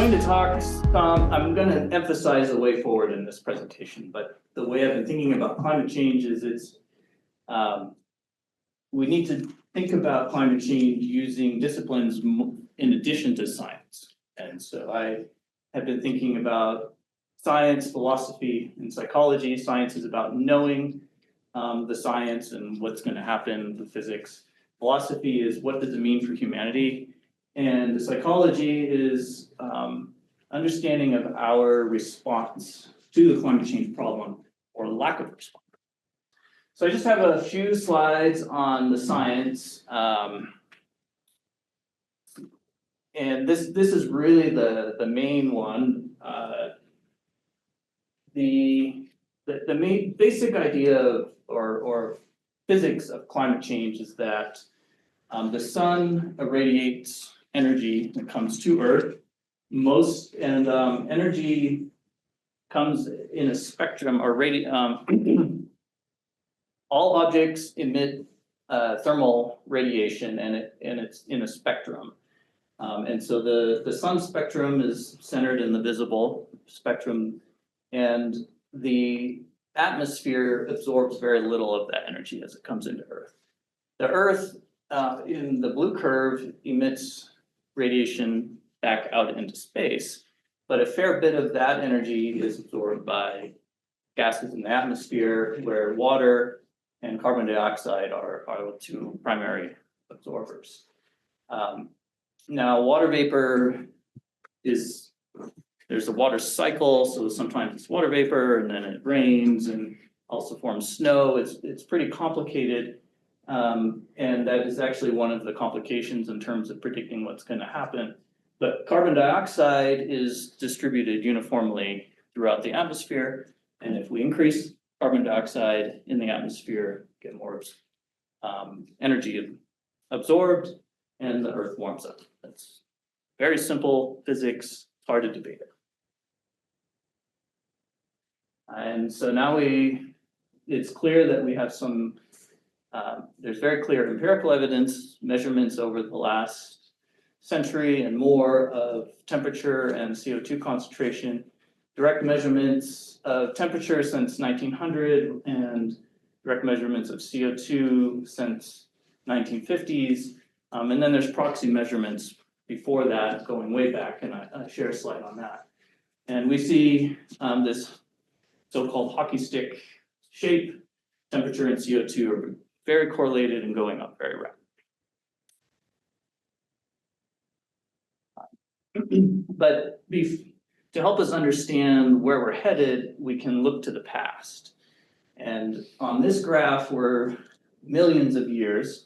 going to talk I'm going to emphasize the way forward in this presentation, but the way I've been thinking about climate change is we need to think about climate change using disciplines in addition to science. And so I have been thinking about science, philosophy, and psychology. Science is about knowing the science and what's going to happen with physics. Philosophy is what does it mean for humanity? And the psychology is understanding of our response to the climate change problem or lack of response. So I just have a few slides on the science. And this is really the main one. The main basic idea of, or physics of climate change is that the sun irradiates energy that comes to Earth. Energy comes in a spectrum or all objects emit thermal radiation, and it's in a spectrum. And so the sun spectrum is centered in the visible spectrum, and the atmosphere absorbs very little of that energy as it comes into Earth. The Earth, in the blue curve, emits radiation back out into space, but a fair bit of that energy is absorbed by gases in the atmosphere, where water and carbon dioxide are the two primary absorbers. Now, water vapor there's a water cycle, so sometimes it's water vapor and then it rains and also forms snow. It's pretty complicated, and that is actually one of the complications in terms of predicting what's going to happen. But carbon dioxide is distributed uniformly throughout the atmosphere, and if we increase carbon dioxide in the atmosphere, get more energy absorbed, and the Earth warms up. That's very simple physics, hard to debate it. And so now it's clear that we have some, there's very clear empirical evidence, measurements over the last century and more of temperature and CO2 concentration, direct measurements of temperature since 1900 and direct measurements of CO2 since 1950s. And then there's proxy measurements before that going way back, and I share a slide on that. And we see this so-called hockey stick shape. Temperature and CO2 are very correlated and going up very rapidly. But to help us understand where we're headed, we can look to the past. And on this graph, we're millions of years.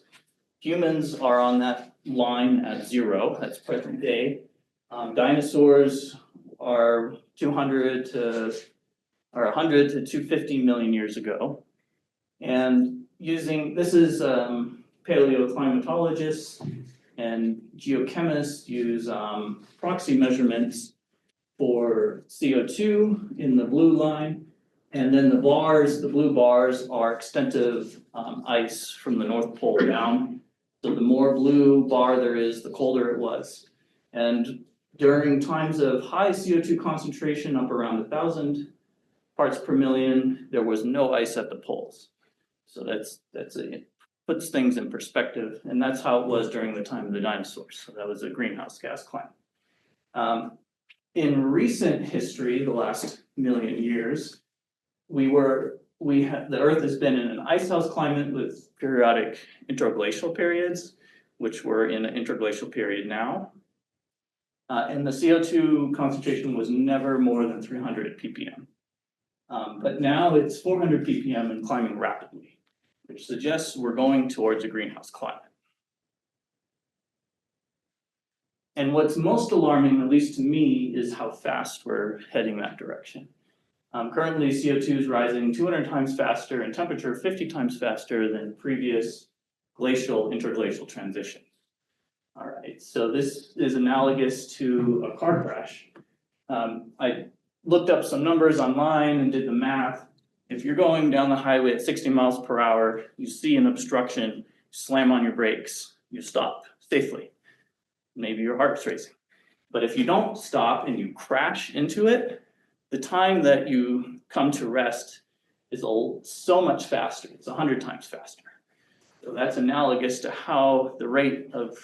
Humans are on that line at 0, that's present day. Dinosaurs are 100 to 250 million years ago. And this is paleoclimatologists and geochemists use proxy measurements for CO2 in the blue line. And then the blue bars are extensive ice from the North Pole down. So the more blue bar there is, the colder it was. And during times of high CO2 concentration, up around 1,000 parts per million, there was no ice at the poles. So it puts things in perspective, and that's how it was during the time of the dinosaurs. So that was a greenhouse gas climate. In recent history, the last million years, the Earth has been in an icehouse climate with periodic interglacial periods, which we're in an interglacial period now. And the CO2 concentration was never more than 300 ppm. But now it's 400 ppm and climbing rapidly, which suggests we're going towards a greenhouse climate. And what's most alarming, at least to me, is how fast we're heading that direction. Currently, CO2 is rising 200 times faster and temperature 50 times faster than previous interglacial transition. All right, so this is analogous to a car crash. I looked up some numbers online and did the math. If you're going down the highway at 60 miles per hour, you see an obstruction, slam on your brakes, you stop safely. Maybe your heart's racing. But if you don't stop and you crash into it, the time that you come to rest is so much faster. It's 100 times faster. So that's analogous to how the rate of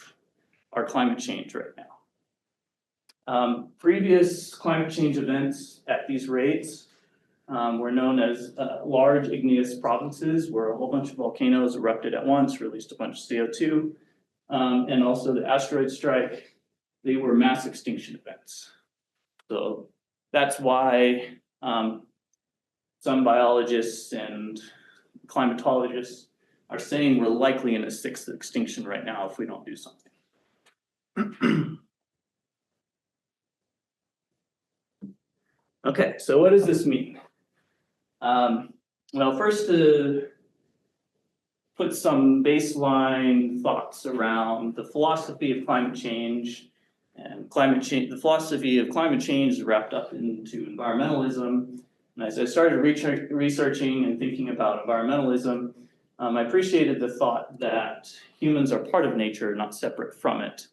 our climate change right now. Previous climate change events at these rates were known as large igneous provinces, where a whole bunch of volcanoes erupted at once, released a bunch of CO2, and also the asteroid strike. They were mass extinction events. So that's why some biologists and climatologists are saying we're likely in a sixth extinction right now if we don't do something. Okay, so what does this mean? Well, first to put some baseline thoughts around the philosophy of climate change and climate change. The philosophy of climate change is wrapped up into environmentalism. And as I started researching and thinking about environmentalism, I appreciated the thought that humans are part of nature, not separate from it.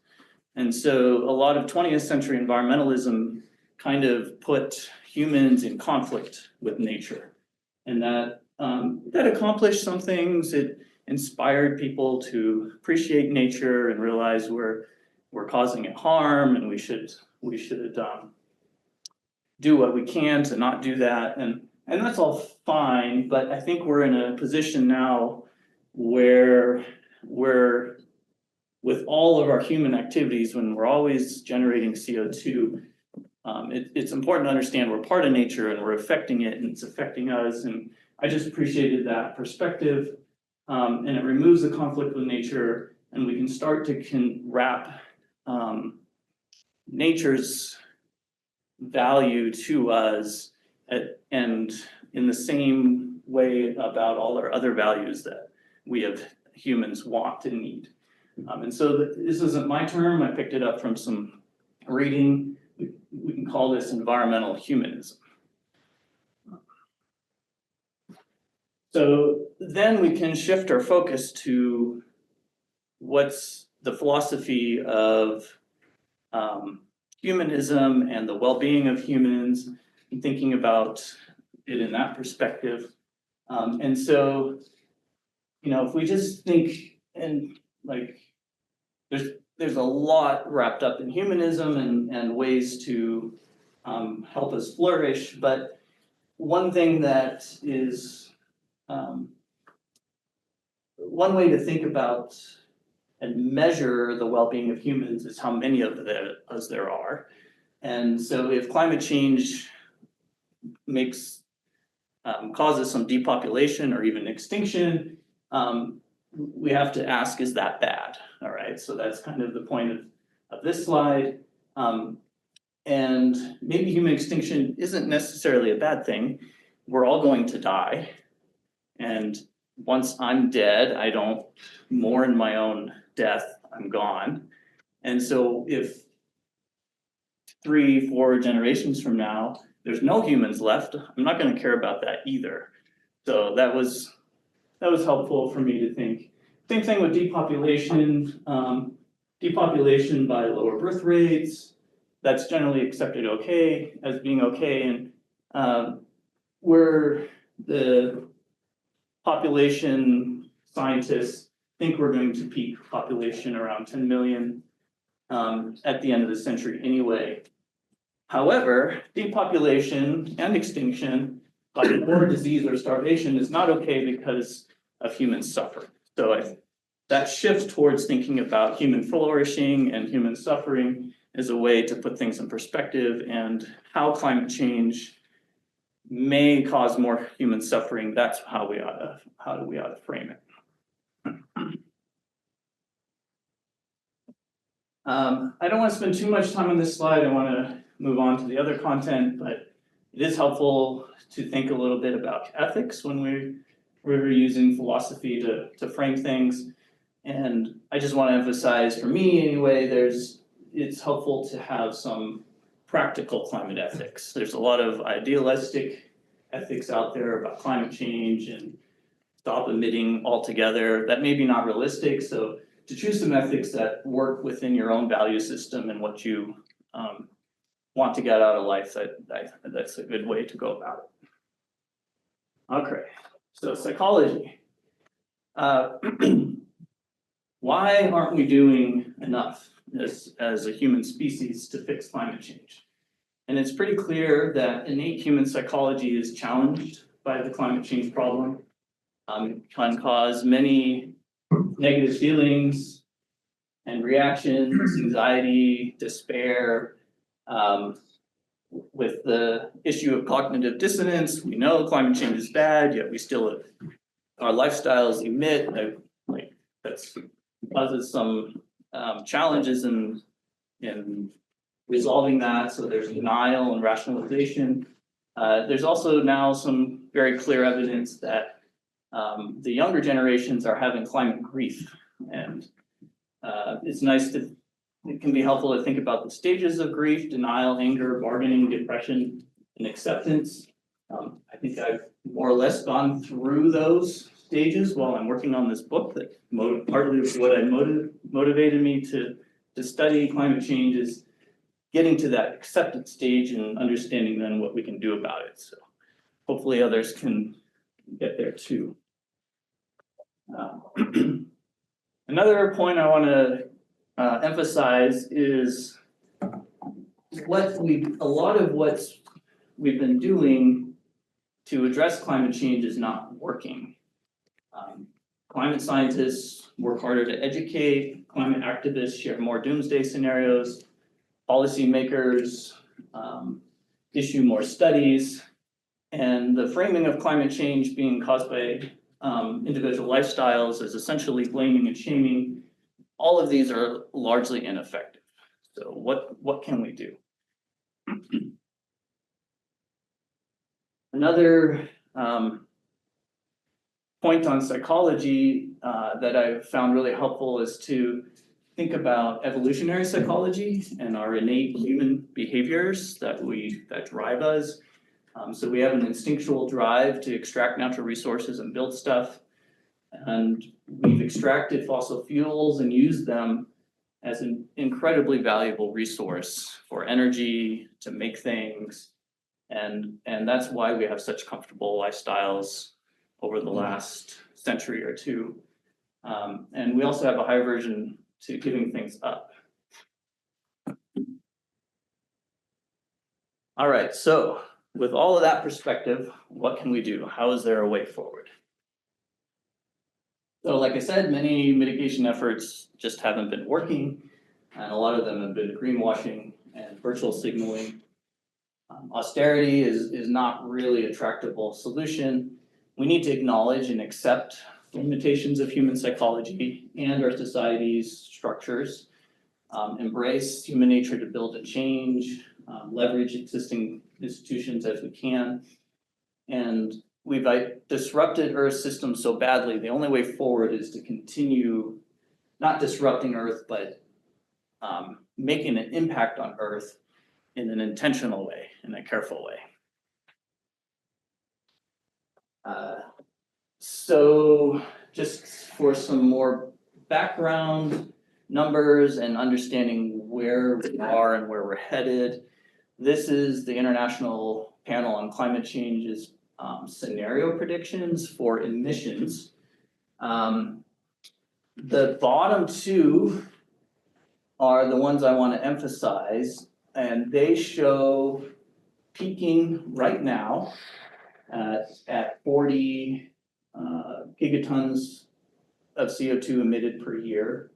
And so a lot of 20th century environmentalism kind of put humans in conflict with nature. And that accomplished some things. It inspired people to appreciate nature and realize we're causing it harm, and we should do what we can to not do that. And that's all fine, but I think we're in a position now where with all of our human activities, when we're always generating CO2, it's important to understand we're part of nature and we're affecting it and it's affecting us. And I just appreciated that perspective. And it removes the conflict with nature, and we can start to wrap nature's value to us and in the same way about all our other values that we have humans want and need. And so this isn't my term, I picked it up from some reading. We can call this environmental humanism. So then we can shift our focus to what's the philosophy of humanism and the well-being of humans, and thinking about it in that perspective. And so, if we just think and there's a lot wrapped up in humanism and ways to help us flourish, but one thing that is one way to think about and measure the well-being of humans is how many of us there are. And so if climate change causes some depopulation or even extinction, we have to ask, is that bad? All right, so that's kind of the point of this slide. And maybe human extinction isn't necessarily a bad thing. We're all going to die. And once I'm dead, I don't mourn my own death, I'm gone. And so if 3-4 generations from now, there's no humans left, I'm not going to care about that either. So that was helpful for me to think. Same thing with depopulation. Depopulation by lower birth rates, that's generally accepted as being okay. And where the population scientists think we're going to peak population around 10 million at the end of the century anyway. However, depopulation and extinction by war, disease, or starvation is not okay because of human suffering. So that shift towards thinking about human flourishing and human suffering is a way to put things in perspective, and how climate change may cause more human suffering. That's how we ought to frame it. I don't want to spend too much time on this slide. I want to move on to the other content, but it is helpful to think a little bit about ethics when we're using philosophy to frame things. And I just want to emphasize, for me anyway, it's helpful to have some practical climate ethics. There's a lot of idealistic ethics out there about climate change and stop emitting altogether. That may be not realistic. So to choose some ethics that work within your own value system and what you want to get out of life, that's a good way to go about it. Okay, so psychology. Why aren't we doing enough as a human species to fix climate change? And it's pretty clear that innate human psychology is challenged by the climate change problem. It can cause many negative feelings and reactions, anxiety, despair. With the issue of cognitive dissonance, we know climate change is bad, yet we still, our lifestyles emit, like that's causes some challenges in resolving that. So there's denial and rationalization. There's also now some very clear evidence that the younger generations are having climate grief, and it's nice to, it can be helpful to think about the stages of grief: denial, anger, bargaining, depression, and acceptance. I think I've more or less gone through those stages while I'm working on this book. That partly what motivated me to study climate change is getting to that acceptance stage and understanding then what we can do about it. So hopefully others can get there too. Another point I want to emphasize is a lot of what we've been doing to address climate change is not working. Climate scientists work harder to educate, climate activists share more doomsday scenarios, policymakers issue more studies, and the framing of climate change being caused by individual lifestyles is essentially blaming and shaming. All of these are largely ineffective. So what can we do? Another point on psychology that I've found really helpful is to think about evolutionary psychology and our innate human behaviors that drive us. So we have an instinctual drive to extract natural resources and build stuff. And we've extracted fossil fuels and used them as an incredibly valuable resource for energy, to make things. And that's why we have such comfortable lifestyles over the last century or two. And we also have a high aversion to giving things up. All right, so with all of that perspective, what can we do? How is there a way forward? So like I said, many mitigation efforts just haven't been working, and a lot of them have been greenwashing and virtual signaling. Austerity is not really a tractable solution. We need to acknowledge and accept the limitations of human psychology and our society's structures, embrace human nature to build and change, leverage existing institutions as we can. And we've disrupted Earth's system so badly, the only way forward is to continue not disrupting Earth, but making an impact on Earth in an intentional way, in a careful way. So just for some more background numbers and understanding where we are and where we're headed, this is the International Panel on Climate Change's scenario predictions for emissions. The bottom two are the ones I want to emphasize, and they show peaking right now at 40 gigatons of CO2 emitted per year,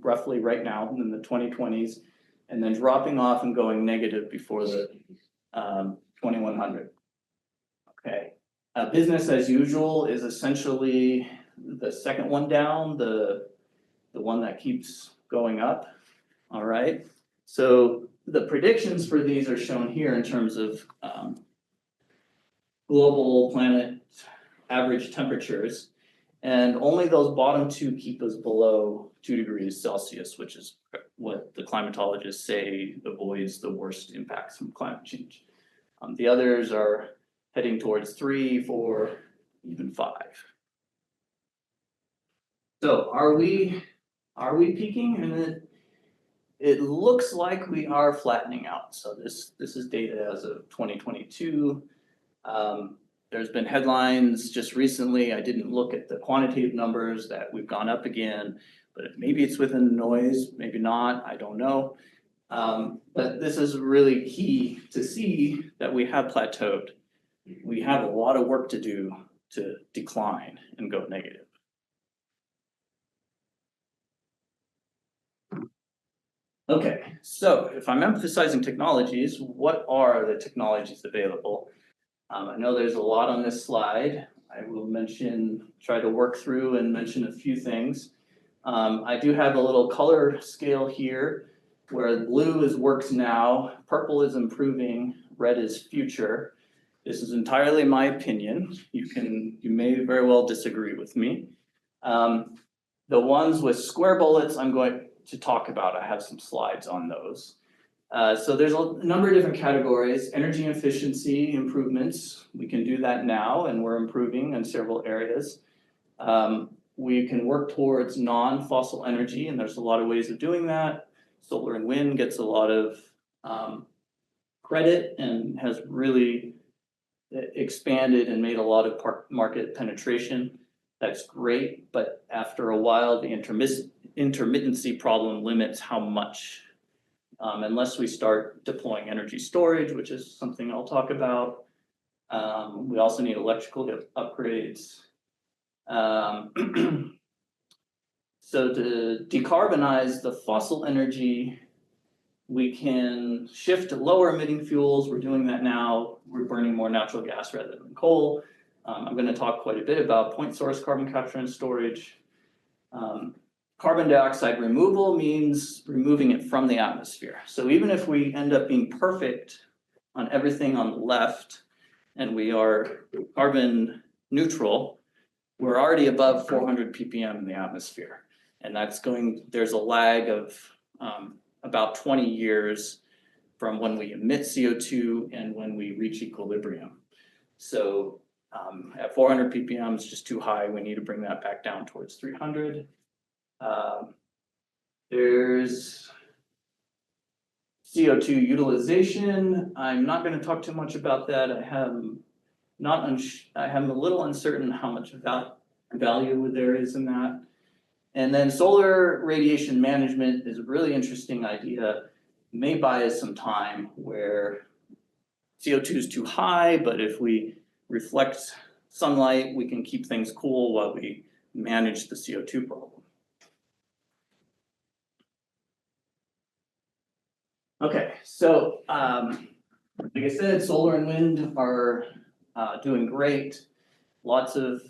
roughly right now in the 2020s, and then dropping off and going negative before the 2100. Okay, business as usual is essentially the second one down, the one that keeps going up. All right, so the predictions for these are shown here in terms of global planet average temperatures, and only those bottom two keep us below 2 degrees Celsius, which is what the climatologists say avoids the worst impacts from climate change. The others are heading towards 3, 4, even 5. So are we peaking? And it looks like we are flattening out. So this is data as of 2022. There's been headlines just recently. I didn't look at the quantitative numbers that we've gone up again, but maybe it's within the noise, maybe not, I don't know. But this is really key to see that we have plateaued. We have a lot of work to do to decline and go negative. Okay, so if I'm emphasizing technologies, what are the technologies available? I know there's a lot on this slide. I will try to work through and mention a few things. I do have a little color scale here where blue is works now, purple is improving, red is future. This is entirely my opinion. You may very well disagree with me. The ones with square bullets I'm going to talk about. I have some slides on those. So there's a number of different categories. Energy efficiency improvements, we can do that now and we're improving in several areas. We can work towards non-fossil energy and there's a lot of ways of doing that. Solar and wind gets a lot of credit and has really expanded and made a lot of market penetration. That's great, but after a while, the intermittency problem limits how much, unless we start deploying energy storage, which is something I'll talk about. We also need electrical upgrades. So to decarbonize the fossil energy, we can shift to lower emitting fuels. We're doing that now. We're burning more natural gas rather than coal. I'm going to talk quite a bit about point source carbon capture and storage. Carbon dioxide removal means removing it from the atmosphere. So even if we end up being perfect on everything on the left and we are carbon neutral, we're already above 400 ppm in the atmosphere. And there's a lag of about 20 years from when we emit CO2 and when we reach equilibrium. So at 400 ppm is just too high. We need to bring that back down towards 300. There's CO2 utilization. I'm not going to talk too much about that. I am a little uncertain how much value there is in that. And then solar radiation management is a really interesting idea. It may buy us some time where CO2 is too high, but if we reflect sunlight, we can keep things cool while we manage the CO2 problem. Okay, so like I said, solar and wind are doing great. Lots of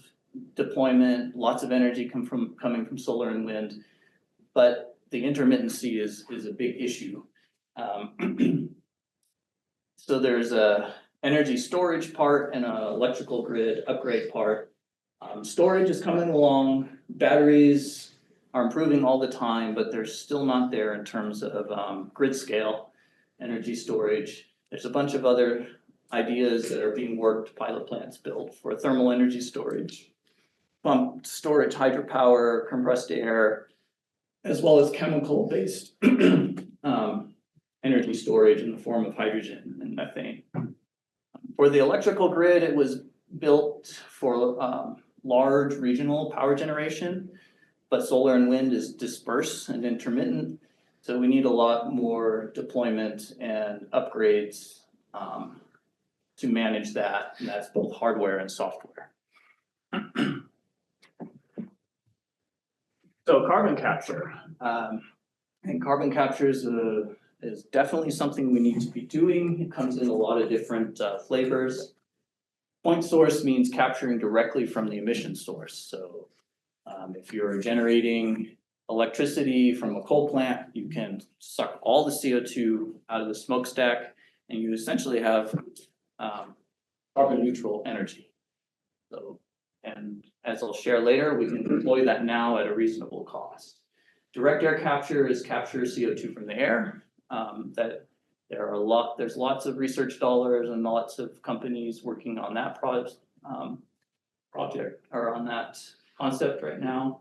deployment, lots of energy coming from solar and wind, but the intermittency is a big issue. So there's a energy storage part and an electrical grid upgrade part. Storage is coming along. Batteries are improving all the time, but they're still not there in terms of grid scale energy storage. There's a bunch of other ideas that are being worked, pilot plants built for thermal energy storage, pumped storage, hydropower, compressed air, as well as chemical-based energy storage in the form of hydrogen and methane. For the electrical grid, it was built for large regional power generation, but solar and wind is dispersed and intermittent. So we need a lot more deployment and upgrades to manage that, and that's both hardware and software. So carbon capture, and carbon capture is definitely something we need to be doing. It comes in a lot of different flavors. Point source means capturing directly from the emission source. So if you're generating electricity from a coal plant, you can suck all the CO2 out of the smokestack, and you essentially have carbon neutral energy. So, and as I'll share later, we can deploy that now at a reasonable cost. Direct air capture is capture CO2 from the air. There's lots of research dollars and lots of companies working on that project or on that concept right now.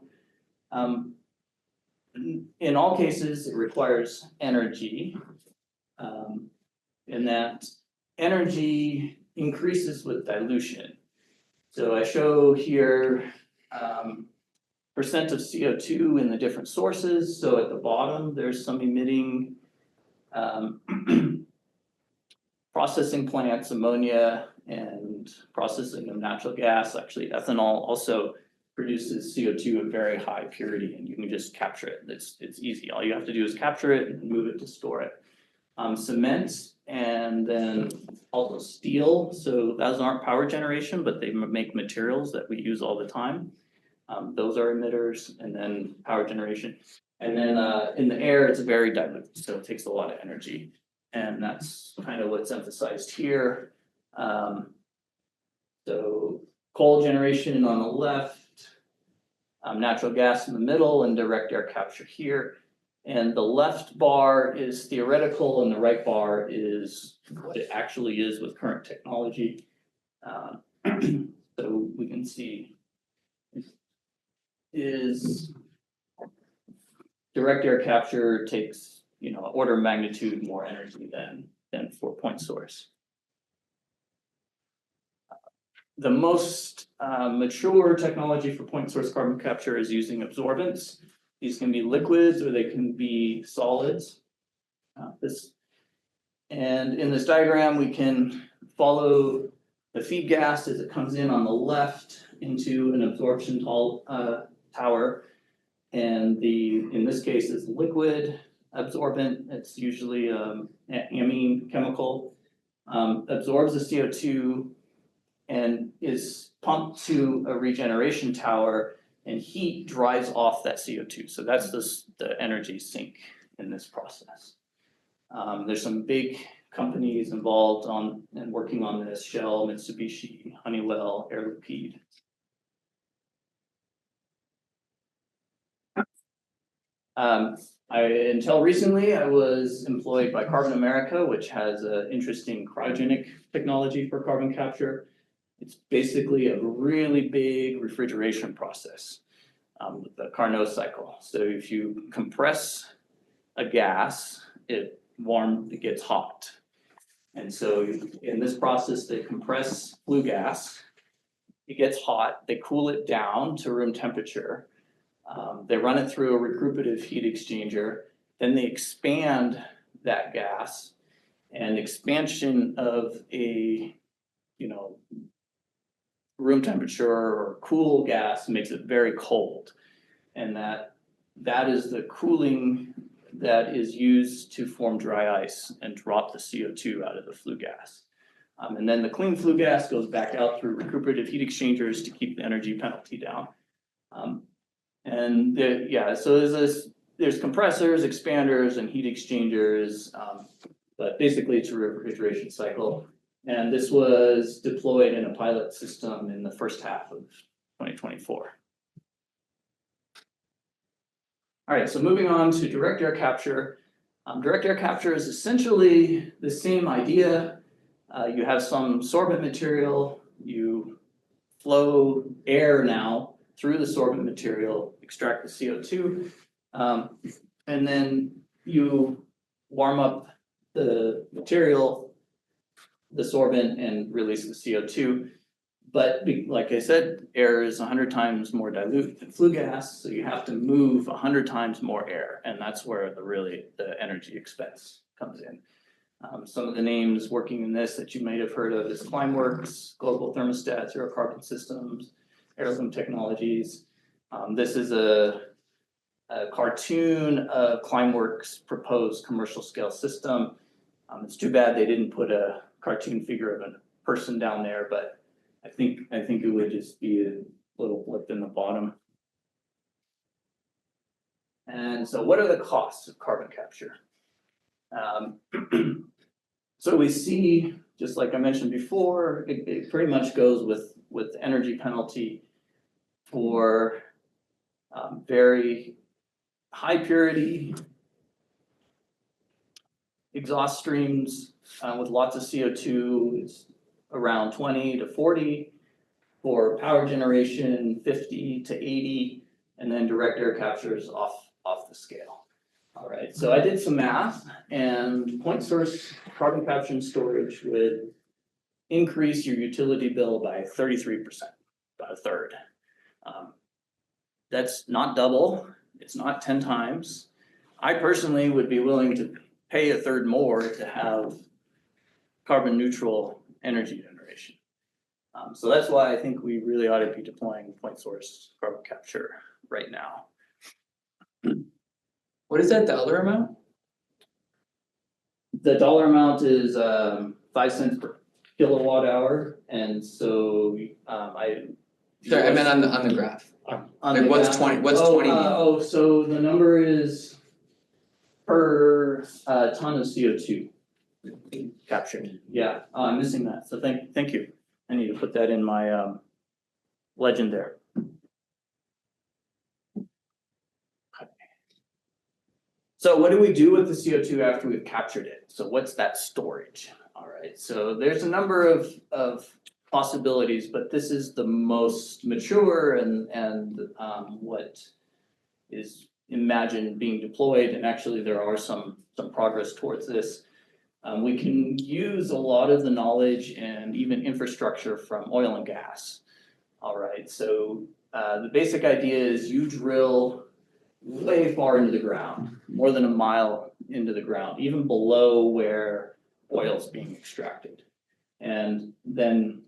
in all cases, it requires energy. And that energy increases with dilution. So I show here percent of CO2 in the different sources. So at the bottom, there's some emitting processing plants, ammonia, and processing of natural gas. Actually, ethanol also produces CO2 at very high purity, and you can just capture it. It's easy. All you have to do is capture it and move it to store it. Cement, and then also steel. So those aren't power generation, but they make materials that we use all the time. Those are emitters, and then power generation. And then in the air, it's very dilute, so it takes a lot of energy. And that's kind of what's emphasized here. So coal generation on the left, natural gas in the middle, and direct air capture here. And the left bar is theoretical, and the right bar is what it actually is with current technology. So we can see is direct air capture takes, you know, order of magnitude more energy than for point source. The most mature technology for point source carbon capture is using absorbents. These can be liquids or they can be solids. And in this diagram, we can follow the feed gas as it comes in on the left into an absorption tower. And in this case, is liquid absorbent. It's usually amine chemical, absorbs the CO2 and is pumped to a regeneration tower, and heat drives off that CO2. So that's the energy sink in this process. There's some big companies involved and working on this: Shell, Mitsubishi, Honeywell, Air Liquide. Until recently, I was employed by Carbon America, which has an interesting cryogenic technology for carbon capture. It's basically a really big refrigeration process, the Carnot cycle. So if you compress a gas, it gets hot. And so in this process, they compress flue gas, it gets hot, they cool it down to room temperature. They run it through a recuperative heat exchanger, then they expand that gas, and expansion of a, room temperature or cool gas makes it very cold. And that is the cooling that is used to form dry ice and drop the CO2 out of the flue gas. And then the clean flue gas goes back out through recuperative heat exchangers to keep the energy penalty down. So there's compressors, expanders, and heat exchangers, but basically it's a refrigeration cycle. And this was deployed in a pilot system in the first half of 2024. All right, so moving on to direct air capture. Direct air capture is essentially the same idea. You have some sorbent material, you flow air now through the sorbent material, extract the CO2, and then you warm up the material, the sorbent, and release the CO2. But like I said, air is 100 times more dilute than flue gas, so you have to move 100 times more air, and that's where the energy expense comes in. Some of the names working in this that you might have heard of is Climeworks, Global Thermostat, Zero Carbon Systems, Heirloom Technologies. This is a cartoon of Climeworks' proposed commercial scale system. It's too bad they didn't put a cartoon figure of a person down there, but I think it would just be a little blip in the bottom. And so what are the costs of carbon capture? So we see, just like I mentioned before, it pretty much goes with energy penalty for very high purity exhaust streams with lots of CO2. It's around 20 to 40, for power generation 50 to 80, and then direct air capture is off the scale. All right, so I did some math, and point source carbon capture and storage would increase your utility bill by 33%, about a third. That's not double, it's not 10 times. I personally would be willing to pay a third more to have carbon neutral energy generation. So that's why I think we really ought to be deploying point source carbon capture right now. What is that dollar amount? The dollar amount is 5 cents per kilowatt hour, and so Sorry, I meant on the graph. on Like the what's graph- 20 what's oh, 20 mean? So the number is per ton of CO2 captured. Yeah, I'm missing that. So thank you. I need to put that in my legend there. So what do we do with the CO2 after we've captured it? So what's that storage? All right, so there's a number of possibilities, but this is the most mature and what is imagined being deployed, and actually there are some progress towards this. We can use a lot of the knowledge and even infrastructure from oil and gas. All right, so the basic idea is you drill way far into the ground, more than a mile into the ground, even below where oil is being extracted. And then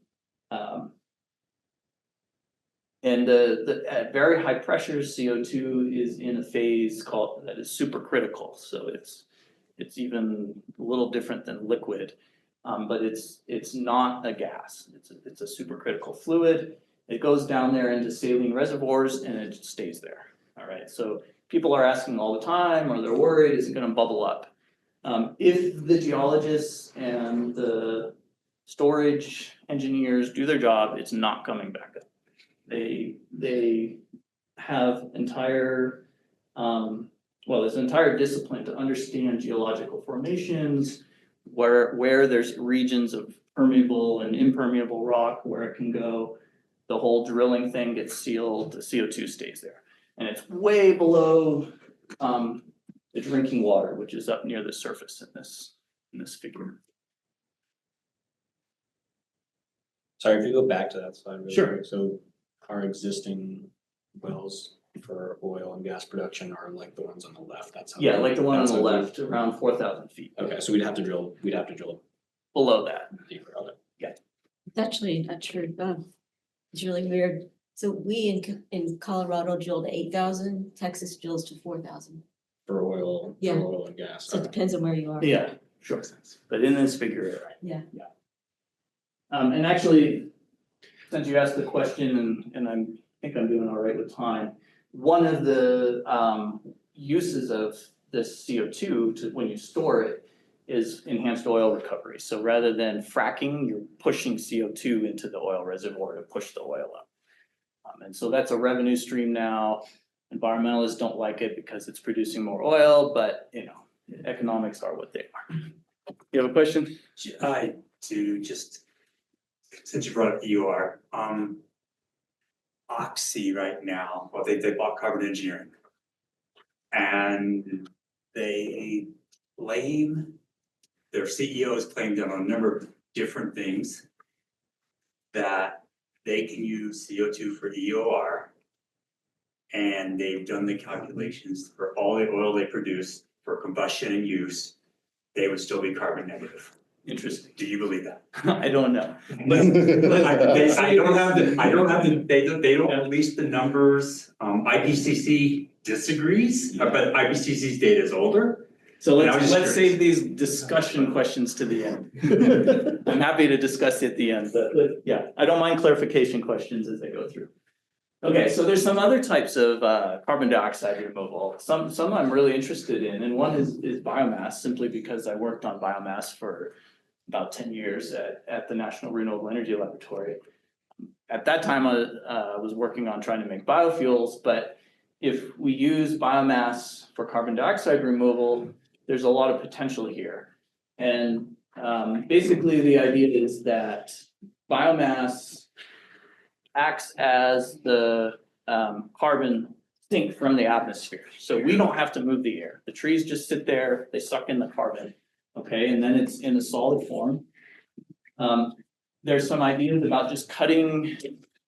at very high pressures, CO2 is in a phase called that is supercritical. So it's even a little different than liquid, but it's not a gas. It's a supercritical fluid. It goes down there into saline reservoirs and it stays there. All right. So people are asking all the time, or they're worried, is it going to bubble up? If the geologists and the storage engineers do their job, it's not coming back up. They have entire there's an entire discipline to understand geological formations, where there's regions of permeable and impermeable rock where it can go. The whole drilling thing gets sealed, the CO2 stays there. And it's way below the drinking water, which is up near the surface in this figure. Sorry, if you go back to that slide really Sure. quick. So our existing wells for oil and gas production are like the ones on the left. That's how Yeah, like the one on that's the how we- left, around 4,000 feet. Okay, so we'd have to drill Below that. deeper. Okay. It's actually not true. It's really weird. So we in Colorado drilled 8,000, Texas drills to 4,000. For oil, Yeah. for oil and gas. So it depends on where you are. Yeah, sure. But in this figure, Yeah. and actually, since you asked the question, and I think I'm doing all right with time, one of the uses of this CO2 when you store it is enhanced oil recovery. So rather than fracking, you're pushing CO2 into the oil reservoir to push the oil up. And so that's a revenue stream now. Environmentalists don't like it because it's producing more oil, but economics are what they are. You have a question? Since you brought up EOR, Oxy right now, well, they bought Carbon Engineering. And their CEO has claimed on a number of different things that they can use CO2 for EOR. And they've done the calculations for all the oil they produce for combustion and use, they would still be carbon negative. Interesting. Do you believe that? I don't know. I don't have the, they don't release the numbers, IPCC disagrees, but IPCC's data is older. So And I was let's just save these discussion questions to the end. I'm happy to discuss it at the end, but yeah, I don't mind clarification questions as they go through. Okay, so there's some other types of carbon dioxide removal. Some I'm really interested in, and one is biomass, simply because I worked on biomass for about 10 years at the National Renewable Energy Laboratory. At that time, I was working on trying to make biofuels, but if we use biomass for carbon dioxide removal, there's a lot of potential here. And basically the idea is that biomass acts as the carbon sink from the atmosphere. So we don't have to move the air. The trees just sit there, they suck in the carbon, okay, and then it's in a solid form. There's some ideas about just cutting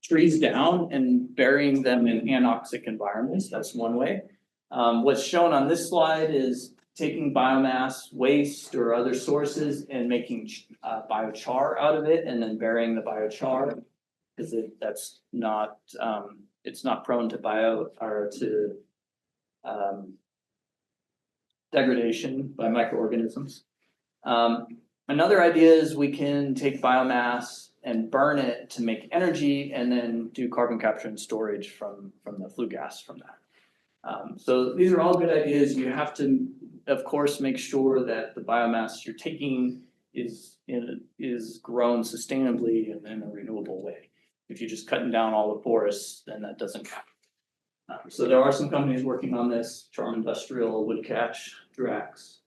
trees down and burying them in anoxic environments. That's one way. What's shown on this slide is taking biomass waste or other sources and making biochar out of it and then burying the biochar. Because that's not, it's not prone to degradation by microorganisms. Another idea is we can take biomass and burn it to make energy and then do carbon capture and storage from the flue gas from that. So these are all good ideas. You have to, of course, make sure that the biomass you're taking is grown sustainably and in a renewable way. If you're just cutting down all the forests, then that doesn't count. So there are some companies working on this, Charm Industrial, Woodcatch, Drax.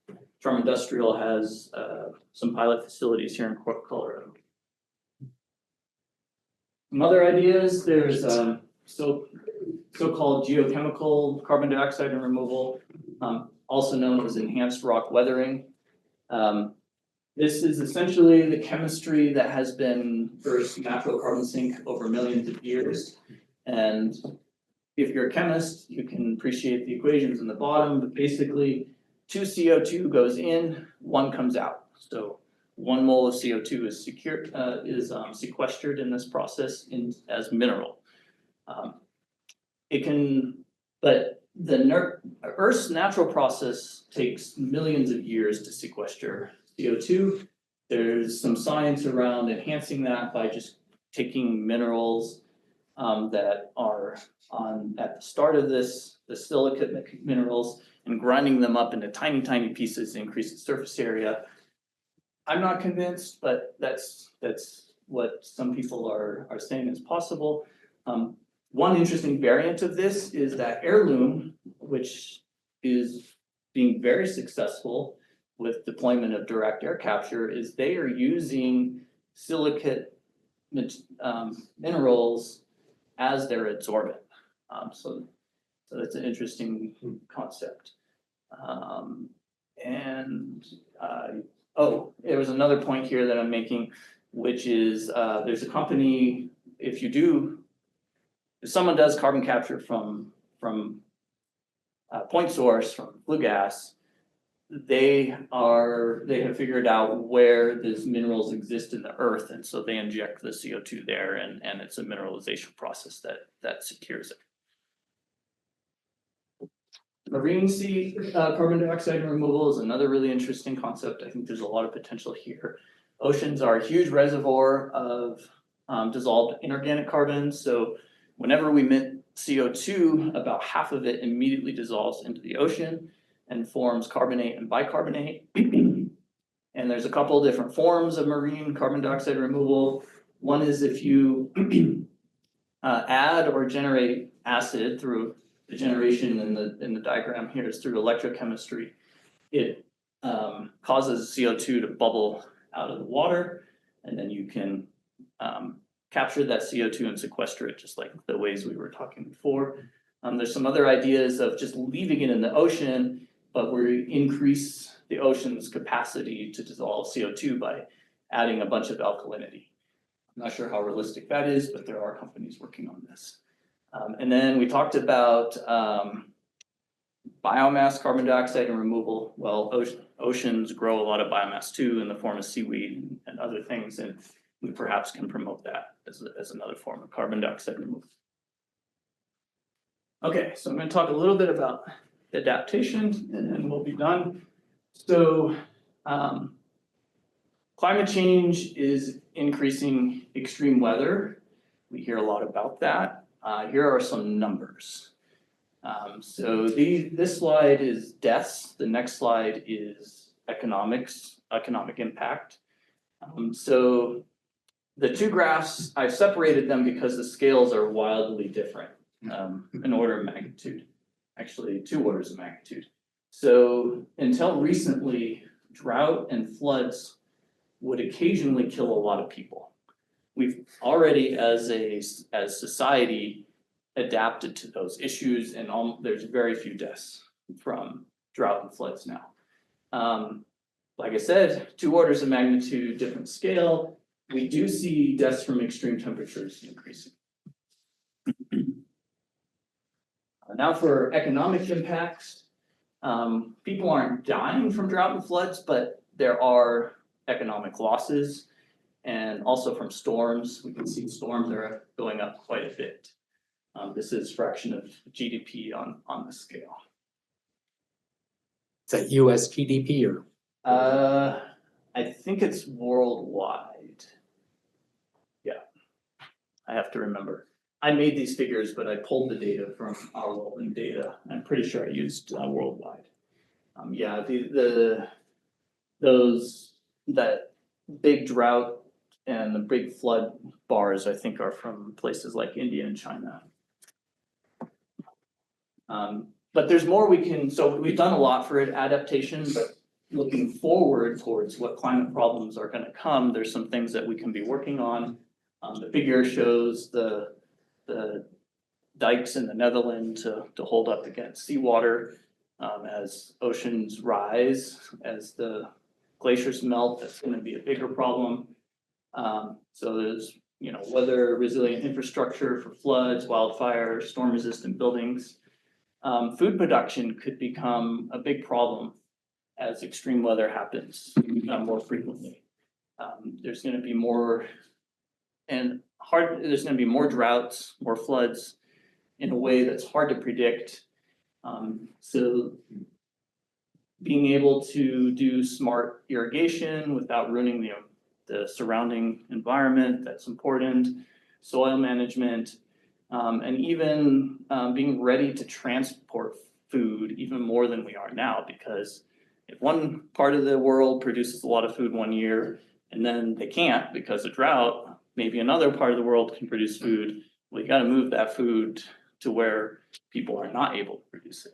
Charm Industrial has some pilot facilities here in Colorado. Some other ideas, there's so-called geochemical carbon dioxide and removal, also known as enhanced rock weathering. This is essentially the chemistry that has been first natural carbon sink over millions of years. And if you're a chemist, you can appreciate the equations in the bottom, but basically 2 CO2 goes in, 1 comes out. So 1 mole of CO2 is sequestered in this process as mineral. But the Earth's natural process takes millions of years to sequester CO2. There's some science around enhancing that by just taking minerals that are at the start of this, the silicate minerals, and grinding them up into tiny, tiny pieces to increase the surface area. I'm not convinced, but that's what some people are saying is possible. One interesting variant of this is that heirloom, which is being very successful with deployment of direct air capture, is they are using silicate minerals as their adsorbent. So that's an interesting concept. There was another point here that I'm making, which is there's a company, if someone does carbon capture from point source, from flue gas, they have figured out where these minerals exist in the earth, and so they inject the CO2 there, and it's a mineralization process that secures it. Marine sea carbon dioxide removal is another really interesting concept. I think there's a lot of potential here. Oceans are a huge reservoir of dissolved inorganic carbon, so whenever we emit CO2, about half of it immediately dissolves into the ocean and forms carbonate and bicarbonate. And there's a couple of different forms of marine carbon dioxide removal. One is if you add or generate acid through the generation in the diagram here is through electrochemistry. It causes CO2 to bubble out of the water, and then you can capture that CO2 and sequester it, just like the ways we were talking before. There's some other ideas of just leaving it in the ocean, but we increase the ocean's capacity to dissolve CO2 by adding a bunch of alkalinity. I'm not sure how realistic that is, but there are companies working on this. And then we talked about biomass carbon dioxide and removal. Well, oceans grow a lot of biomass too in the form of seaweed and other things, and we perhaps can promote that as another form of carbon dioxide removal. Okay, so I'm going to talk a little bit about adaptation, and then we'll be done. So climate change is increasing extreme weather. We hear a lot about that. Here are some numbers. So this slide is deaths. The next slide is economic impact. So the two graphs, I've separated them because the scales are wildly different, an order of magnitude, actually 2 orders of magnitude. So until recently, drought and floods would occasionally kill a lot of people. We've already, as society, adapted to those issues, and there's very few deaths from drought and floods now. Like I said, 2 orders of magnitude different scale. We do see deaths from extreme temperatures increasing. Now for economic impacts. People aren't dying from drought and floods, but there are economic losses. And also from storms, we can see storms are going up quite a bit. This is fraction of GDP on the scale. Is that US GDP or? I think it's worldwide. Yeah, I have to remember. I made these figures, but I pulled the data from our rolling data. I'm pretty sure I used worldwide. Yeah, that big drought and the big flood bars, I think, are from places like India and China. But there's more we can, so we've done a lot for adaptation, but looking forward towards what climate problems are gonna come, there's some things that we can be working on. The figure shows the dikes in the Netherlands to hold up against seawater. As oceans rise, as the glaciers melt, that's gonna be a bigger problem. So there's, weather resilient infrastructure for floods, wildfires, storm resistant buildings. Food production could become a big problem as extreme weather happens more frequently. There's gonna be more there's gonna be more droughts, more floods in a way that's hard to predict. So being able to do smart irrigation without ruining the surrounding environment, that's important. Soil management, and even being ready to transport food even more than we are now, because if one part of the world produces a lot of food one year and then they can't because of drought, maybe another part of the world can produce food. Well, you got to move that food to where people are not able to produce it.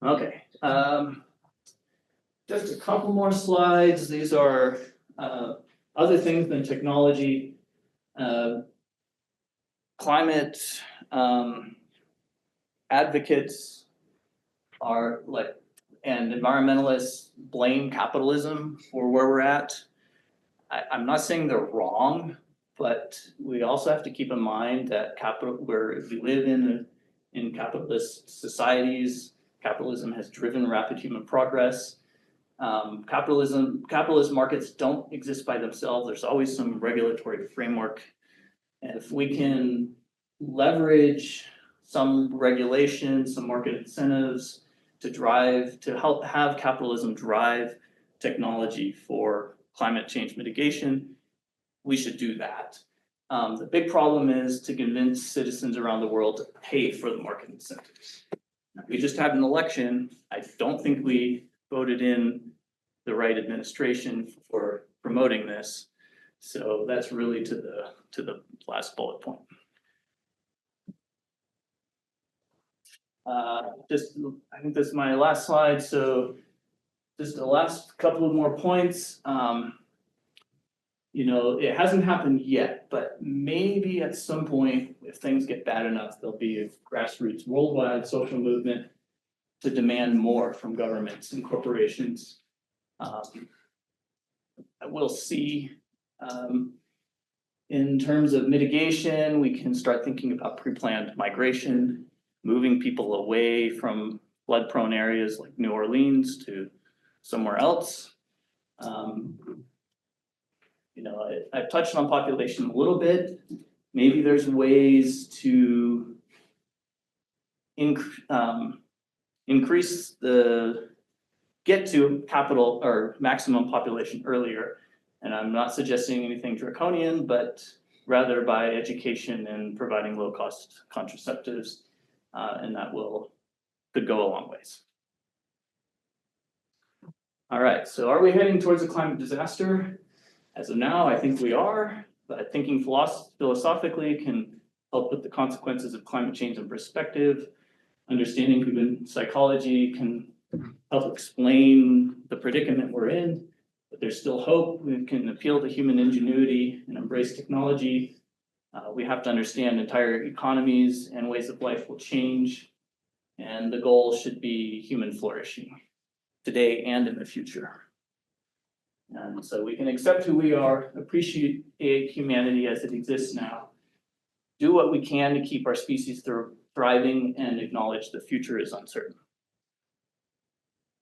Okay, just a couple more slides. These are other things than technology. Climate advocates are and environmentalists blame capitalism for where we're at. I'm not saying they're wrong, but we also have to keep in mind that we live in capitalist societies. Capitalism has driven rapid human progress. Capitalist markets don't exist by themselves. There's always some regulatory framework. And if we can leverage some regulation, some market incentives to help have capitalism drive technology for climate change mitigation, we should do that. The big problem is to convince citizens around the world to pay for the market incentives. We just had an election. I don't think we voted in the right administration for promoting this. So that's really to the last bullet point. I think this is my last slide. So just the last couple of more points. It hasn't happened yet, but maybe at some point, if things get bad enough, there'll be a grassroots worldwide social movement to demand more from governments and corporations. We'll see. In terms of mitigation, we can start thinking about pre-planned migration, moving people away from flood-prone areas like New Orleans to somewhere else. I've touched on population a little bit. Maybe there's ways to get to capital or maximum population earlier. And I'm not suggesting anything draconian, but rather by education and providing low-cost contraceptives, and that could go a long ways. All right, so are we heading towards a climate disaster? As of now, I think we are, but thinking philosophically can help put the consequences of climate change in perspective. Understanding human psychology can help explain the predicament we're in. But there's still hope, we can appeal to human ingenuity and embrace technology. We have to understand entire economies and ways of life will change. And the goal should be human flourishing today and in the future. And so we can accept who we are, appreciate humanity as it exists now, do what we can to keep our species thriving, and acknowledge the future is uncertain.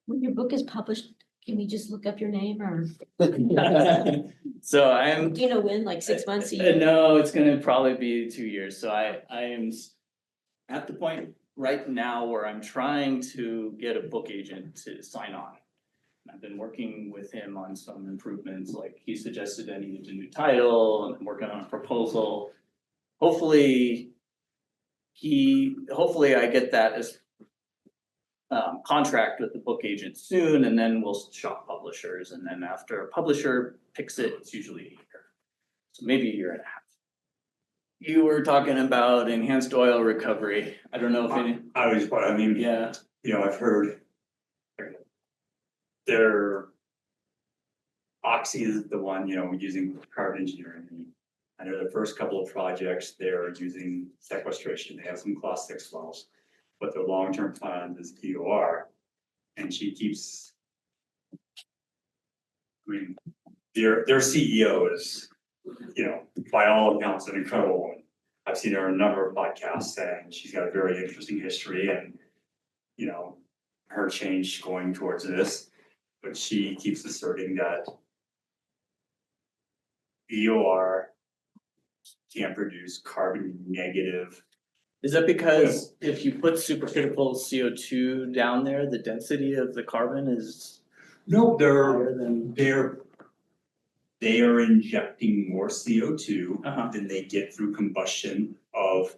When your book is published, can we just look up your name or So I'm. do you know when, like 6 months, a year? No, it's gonna probably be 2 years, so I am at the point right now where I'm trying to get a book agent to sign on. I've been working with him on some improvements, like he suggested I needed a new title, and I'm working on a proposal. Hopefully I get that as contract with the book agent soon, and then we'll shop publishers, and then after a publisher picks it, it's usually a year. So maybe a year and a half. You were talking about enhanced oil recovery. I don't know if any, I mean, yeah, you know, I've heard their Oxy is the one, you know, using carbon engineering. I know the first couple of projects, they're using sequestration, they have some class 6 wells, but their long-term plan is EOR. And she keeps, I mean, their CEO is, you know, by all accounts, an incredible woman. I've seen her in a number of podcasts saying she's got a very interesting history and, you know, her change going towards this. But she keeps asserting that EOR can produce carbon negative. is that because if you put supercritical CO2 down there, the density of the carbon is No, higher than? they are injecting more CO2 Uh-huh. than they get through combustion of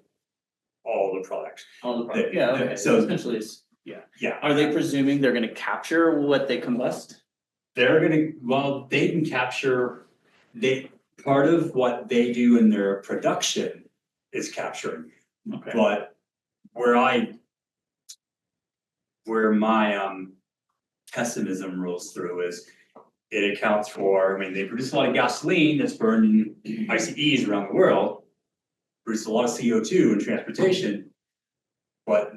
all the products. All the product, yeah, okay, So- so essentially it's, yeah. Yeah. Are they presuming they're gonna capture what they combust? They're gonna, well, they can capture, part of what they do in their production is capturing. Okay, But where my pessimism rolls through is it accounts for, I mean, they produce a lot of gasoline that's burned in ICEs around the world. Produce a lot of CO2 in transportation. But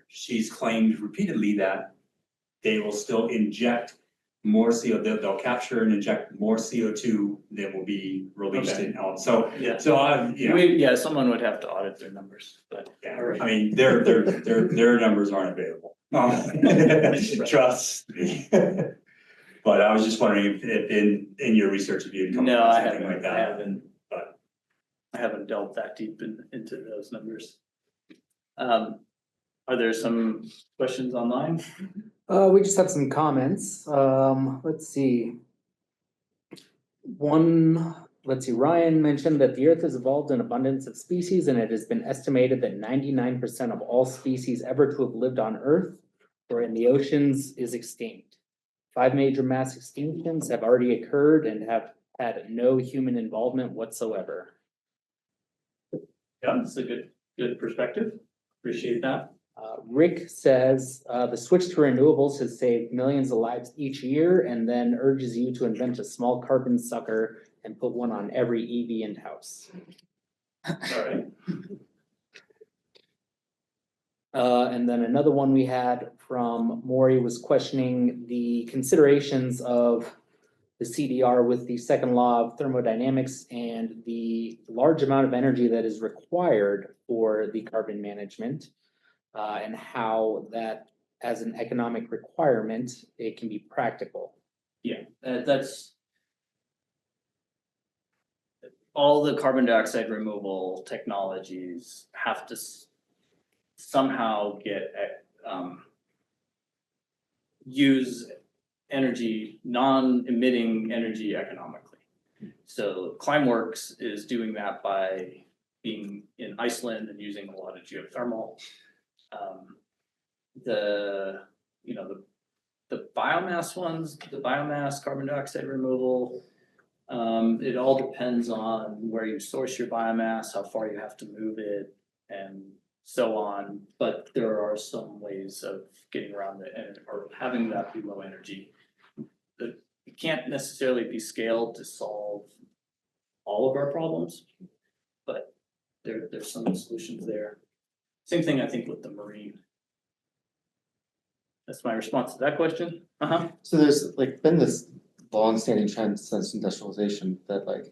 she's claimed repeatedly that they will still inject more they'll capture and inject more CO2 than will be released Okay. in out. So yeah. I've, you know, Yeah, someone would have to audit their numbers, but. yeah, Alright. I mean, their numbers aren't available. Trust me. But I was just wondering if in your research, if you had come No, across I anything like that. But I haven't delved that deep into those numbers. Are there some questions online? We just have some comments. Let's see. Ryan mentioned that the earth has evolved an abundance of species, and it has been estimated that 99% of all species ever to have lived on earth or in the oceans is extinct. 5 major mass extinctions have already occurred and have had no human involvement whatsoever. Yeah, that's a good perspective. Appreciate that. Rick says, the switch to renewables has saved millions of lives each year, and then urges you to invent a small carbon sucker and put one on every EV in house. Alright. And then another one we had from Maury was questioning the considerations of the CDR with the second law of thermodynamics and the large amount of energy that is required for the carbon management. And how that, as an economic requirement, it can be practical. Yeah, that's. All the carbon dioxide removal technologies have to somehow get, use energy, non-emitting energy economically. So Climeworks is doing that by being in Iceland and using a lot of geothermal. The biomass ones, the biomass carbon dioxide removal, it all depends on where you source your biomass, how far you have to move it, and so on. But there are some ways of getting around it or having that be low energy. The can't necessarily be scaled to solve all of our problems, but there's some solutions there. Same thing, I think, with the marine. That's my response to that question. So there's like been this long-standing trend since industrialization that like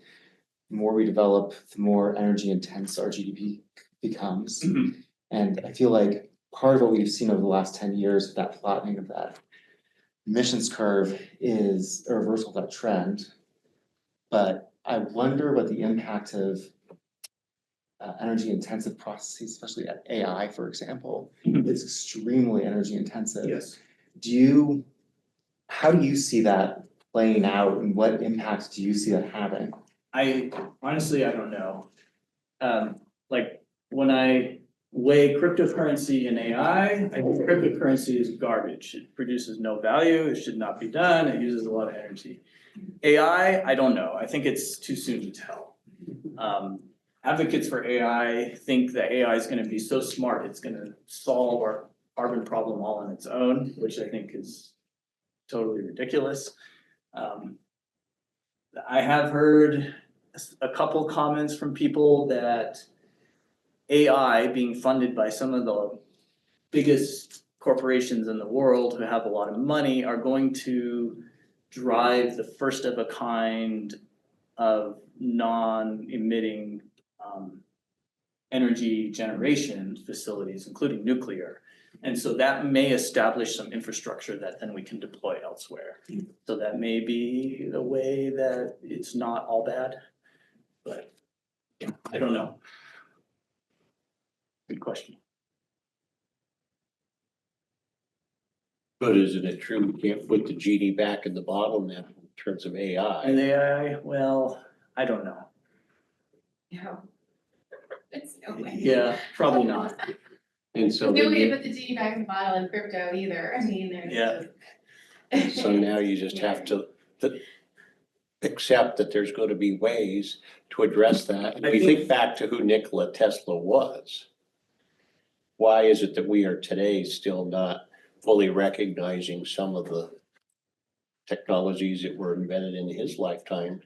the more we develop, the more energy intense our GDP becomes. Mhm. And I feel like part of what we've seen over the last 10 years of that flattening of that emissions curve is a reversal of that trend. But I wonder what the impact of energy intensive processes, especially at AI, for example, Mhm. is extremely energy intensive. Yes. How do you see that playing out and what impact do you see that having? I honestly, I don't know. Like when I weigh cryptocurrency and AI, I think cryptocurrency is garbage. It produces no value. It should not be done. It uses a lot of energy. AI, I don't know. I think it's too soon to tell. Advocates for AI think that AI is going to be so smart, it's going to solve our carbon problem all on its own, which I think is totally ridiculous. I have heard a couple comments from people that AI being funded by some of the biggest corporations in the world who have a lot of money are going to drive the first of a kind of non-emitting energy generation facilities, including nuclear. And so that may establish some infrastructure that then we can deploy elsewhere. So that may be a way that it's not all bad, but yeah, I don't know. Good question. But isn't it true we can't put the genie back in the bottle now in terms of AI? And AI, well, I don't know. No. It's no way. Yeah, probably not. And so No then way to you, put the genie back in the bottle in crypto either, I mean, there's Yeah. just. so now you just have to accept that there's gonna be ways to address that. And I we think- think back to who Nikola Tesla was. Why is it that we are today still not fully recognizing some of the technologies that were invented in his lifetime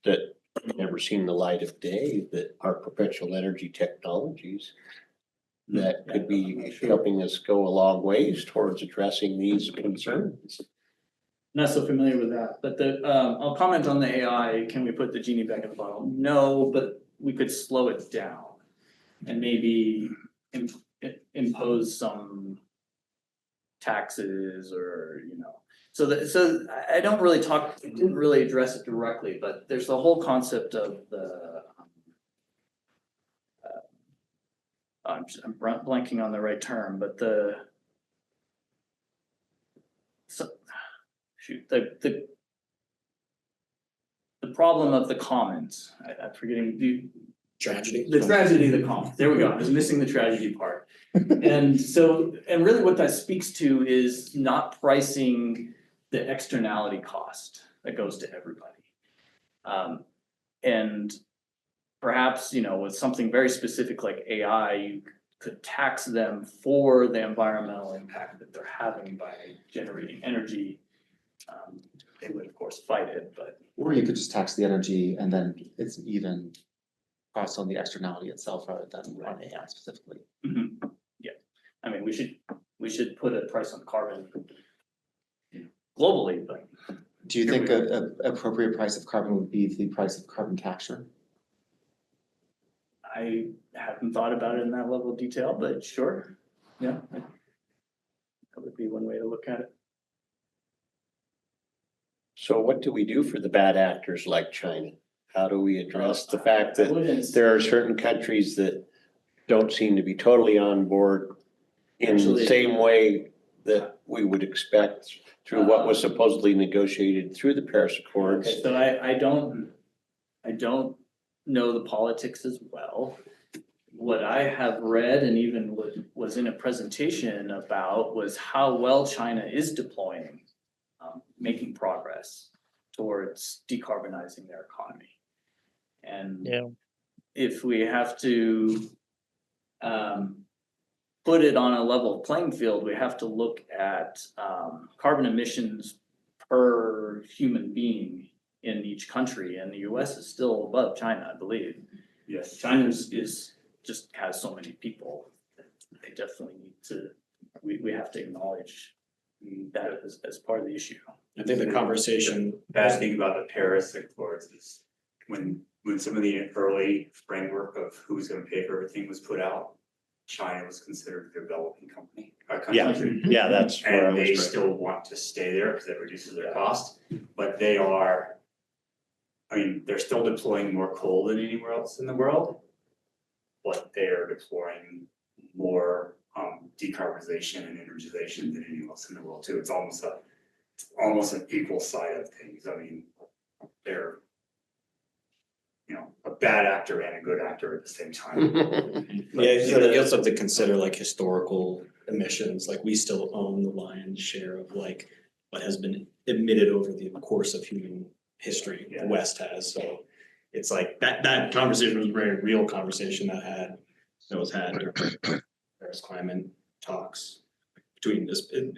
that never seen the light of day, that are perpetual energy technologies that could be helping us go a long ways towards addressing these concerns? Not so familiar with that, but I'll comment on the AI, can we put the genie back in the bottle? No, but we could slow it down and maybe impose some taxes or, so I don't really didn't really address it directly, but there's the whole concept of the I'm blanking on the right term, but the problem of the commons, I'm forgetting Tragedy. the tragedy of the commons, there we go, I was missing the tragedy part. And really what that speaks to is not pricing the externality cost that goes to everybody. And perhaps, with something very specific like AI, you could tax them for the environmental impact that they're having by generating energy. They would of course fight it, but. Or you could just tax the energy and then it's even cost on the externality itself rather than on AI specifically. Yeah, I mean, we should put a price on carbon globally, but. Do you think a appropriate price of carbon would be the price of carbon capture? I haven't thought about it in that level of detail, but sure, yeah. That would be one way to look at it. So what do we do for the bad actors like China? How do we address the fact I that wouldn't- there are certain countries that don't seem to be totally on board in the Actually- same way that we would expect through what was supposedly negotiated through the Paris Accords? Okay, so I don't know the politics as well. What I have read and even was in a presentation about was how well China is deploying, making progress towards decarbonizing their economy. And if we have to put it on a level playing field, we have to look at carbon emissions per human being in each country, and the US is still above China, I believe. Yes. China's just has so many people, that they definitely need to, we have to acknowledge that as part of the issue. I think the conversation. Bad thing about the Paris Accords is when some of the early framework of who's gonna pay for everything was put out, China was considered a developing country. Yeah, that's where I And they was. still want to stay there because that reduces their cost, but they are. I mean, they're still deploying more coal than anywhere else in the world. But they are deploying more decarbonization and energization than anyone else in the world too. It's almost an equal side of things. I mean, they're. You know, a bad actor and a good actor at the same time. Yeah, you also have to consider like historical emissions, like we still own the lion's share of like what has been emitted over the course of human history, the West has, so. It's like that conversation was a very real conversation that was had during Paris climate talks. Between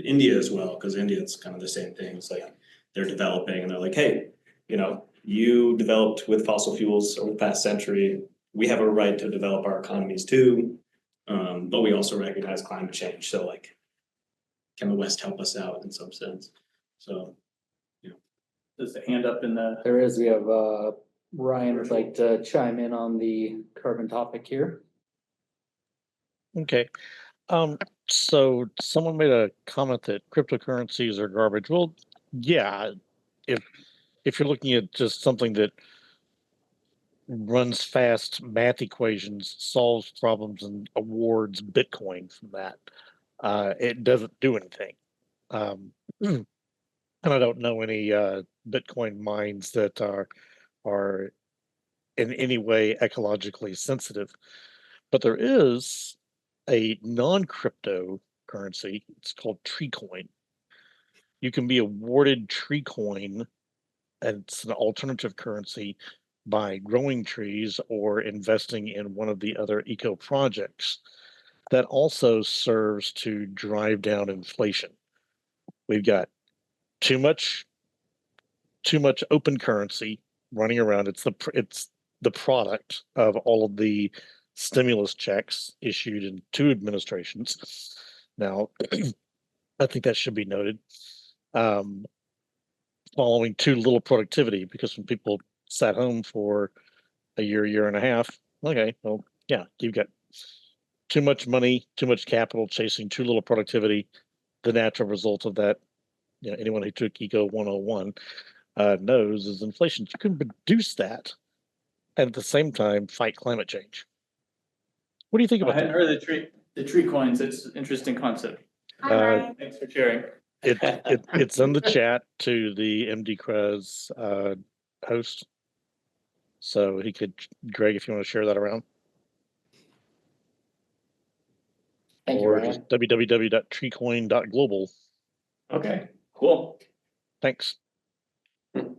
India as well, because India it's kind of the same thing, it's like they're developing and they're like, hey, you know, you developed with fossil fuels over the past century, we have a right to develop our economies too. But we also recognize climate change, so like, can the West help us out in some sense? So, There's a hand up in the, There is, we have, Ryan would like to chime in on the carbon topic here. Okay, so someone made a comment that cryptocurrencies are garbage. Well, yeah, if you're looking at just something that runs fast math equations, solves problems, and awards Bitcoin from that, it doesn't do anything. And I don't know any Bitcoin mines that are in any way ecologically sensitive, but there is a non-crypto currency. It's called tree coin. You can be awarded tree coin, and it's an alternative currency, by growing trees or investing in one of the other eco projects. That also serves to drive down inflation. We've got too much open currency running around. It's the product of all of the stimulus checks issued in 2 administrations. Now, I think that should be noted. Following too little productivity, because when people sat home for a year and a half, okay, well, yeah, you've got too much money, too much capital chasing too little productivity. The natural result of that, you know, anyone who took Eco 101 knows is inflation. You can reduce that and at the same time fight climate change. What do you think I about hadn't that? heard the tree coins, it's an interesting concept. Thanks for sharing. It's in the chat to the MDCRES host. So he could, Greg, if you want to share that around. Thank you, Or Ryan. just www.treecoin.global. Okay, cool. Thanks. All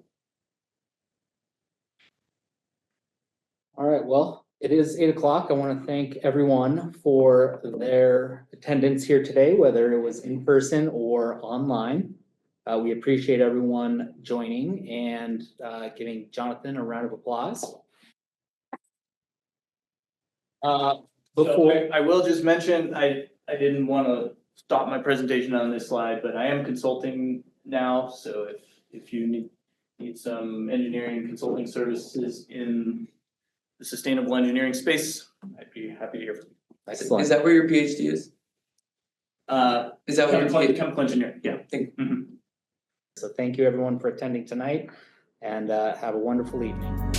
right, well, it is 8 o'clock. I want to thank everyone for their attendance here today, whether it was in person or online. We appreciate everyone joining and giving Jonathan a round of applause. Before, So I will just mention, I didn't want to stop my presentation on this slide, but I am consulting now, so if you need some engineering consulting services in the sustainable engineering space, I'd be happy to hear from you. excellent. Is that where your PhD is? Is that what your PhD? Chemical engineering, yeah. So thank you everyone for attending tonight and have a wonderful evening.